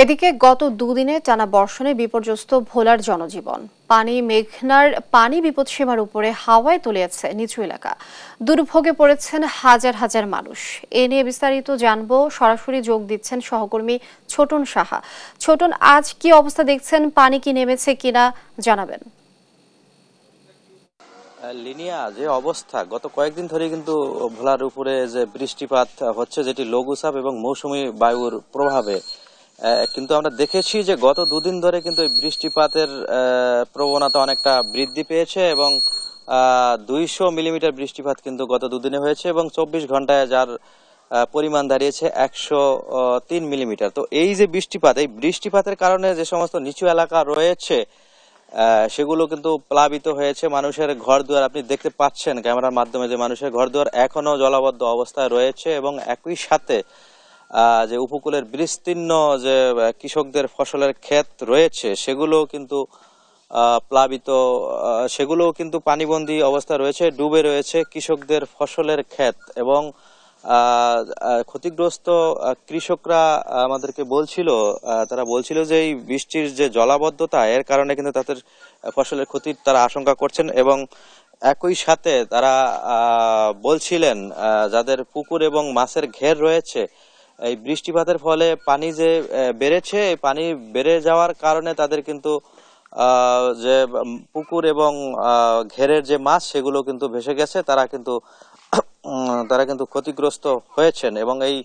এদিকে গত দুদিনে টানা বর্ষণে বিপর্যস্ত ভোলার জনজীবন। মেঘনার পানি বিপদসীমার উপরে হাওয়ায় তলিয়েছে নিচু এলাকা। দুর্ভোগে পড়েছেন হাজার হাজার মানুষ। এ নিয়ে বিস্তারিত জানবো, সরাসরি যোগ দিচ্ছেন সহকর্মী ছোটন সাহা। ছোটন, আজ কি অবস্থা দেখছেন? পানি কি নেমেছে কিনা জানাবেন। লিনিয়া, যে অবস্থা গত কয়েকদিন ধরে কিন্তু ভোলার উপরে যে বৃষ্টিপাত হচ্ছে, যেটি লঘুচাপ এবং মৌসুমী বায়ুর প্রভাবে, কিন্তু আমরা দেখেছি যে গত দুদিন ধরে কিন্তু এই বৃষ্টিপাতের প্রবণতা অনেকটা বৃদ্ধি পেয়েছে এবং 200 মিলিমিটার বৃষ্টিপাত কিন্তু গত দুদিনে হয়েছে এবং 24 ঘন্টায় যার পরিমাণ দাঁড়িয়েছে 103 মিলিমিটার। তো এই যে এই বৃষ্টিপাতের কারণে যে সমস্ত নিচু এলাকা রয়েছে সেগুলো কিন্তু প্লাবিত হয়েছে। মানুষের ঘরদুয়ার আপনি দেখতে পাচ্ছেন ক্যামেরার মাধ্যমে যে মানুষের ঘরদুয়ার এখনো জলাবদ্ধ অবস্থায় রয়েছে এবং একই সাথে যে উপকূলের বিস্তীর্ণ যে কৃষকদের ফসলের ক্ষেত রয়েছে সেগুলো কিন্তু প্লাবিত, সেগুলো কিন্তু পানিবন্দী অবস্থা রয়েছে, ডুবে রয়েছে কৃষকদের ফসলের ক্ষেত। এবং ক্ষতিগ্রস্ত কৃষকরা আমাদেরকে বলছিল, তারা বলছিল যে এই বৃষ্টির যে জলাবদ্ধতা এর কারণে কিন্তু তাদের ফসলের ক্ষতির তারা আশঙ্কা করছেন এবং একই সাথে তারা বলছিলেন যাদের পুকুর এবং মাছের ঘের রয়েছে, এই বৃষ্টিপাতের ফলে পানি যে বেড়েছে, এই পানি বেড়ে যাওয়ার কারণে তাদের কিন্তু যে পুকুর এবং ঘেরের যে মাছ সেগুলো কিন্তু ভেসে গেছে। তারা কিন্তু ক্ষতিগ্রস্ত হয়েছেন এবং এই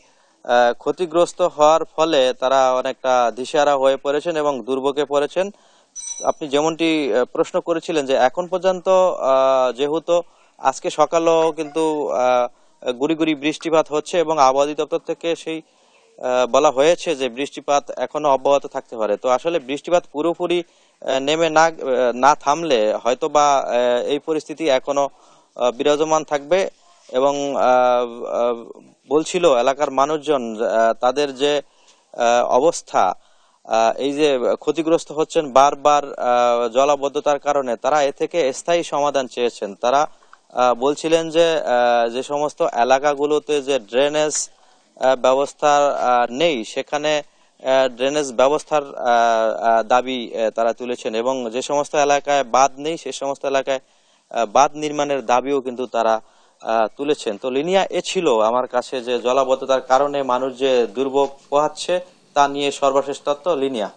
ক্ষতিগ্রস্ত হওয়ার ফলে তারা অনেকটা দিশেহারা হয়ে পড়েছেন এবং দুর্ভোগে পড়েছেন। আপনি যেমনটি প্রশ্ন করেছিলেন যে এখন পর্যন্ত যেহেতু আজকে সকালেও কিন্তু গুড়ি গুড়ি বৃষ্টিপাত হচ্ছে এবং আবহাওয়া অধিদপ্তর থেকে সেই বলা হয়েছে যে বৃষ্টিপাত এখনো অব্যাহত থাকতে পারে। তো আসলে বৃষ্টিপাত পুরোপুরি নেমে না থামলে হয়তো বা এই পরিস্থিতি এখনো বিরাজমান থাকবে এবং বলছিল এলাকার মানুষজন তাদের যে অবস্থা, এই যে ক্ষতিগ্রস্ত হচ্ছেন বারবার জলাবদ্ধতার কারণে, তারা এ থেকে স্থায়ী সমাধান চেয়েছেন। তারা বলছিলেন যে যে সমস্ত এলাকাগুলোতে যে ড্রেনেজ ব্যবস্থা নেই সেখানে ড্রেনেজ ব্যবস্থার দাবি তারা তুলেছেন এবং যে সমস্ত এলাকায় বাঁধ নেই সে সমস্ত এলাকায় বাঁধ নির্মাণের দাবিও কিন্তু তারা তুলেছেন। তো লিনিয়া, এ ছিল আমার কাছে যে জলাবদ্ধতার কারণে মানুষ যে দুর্ভোগ পোহাচ্ছে তা নিয়ে সর্বশেষ তথ্য। লিনিয়া।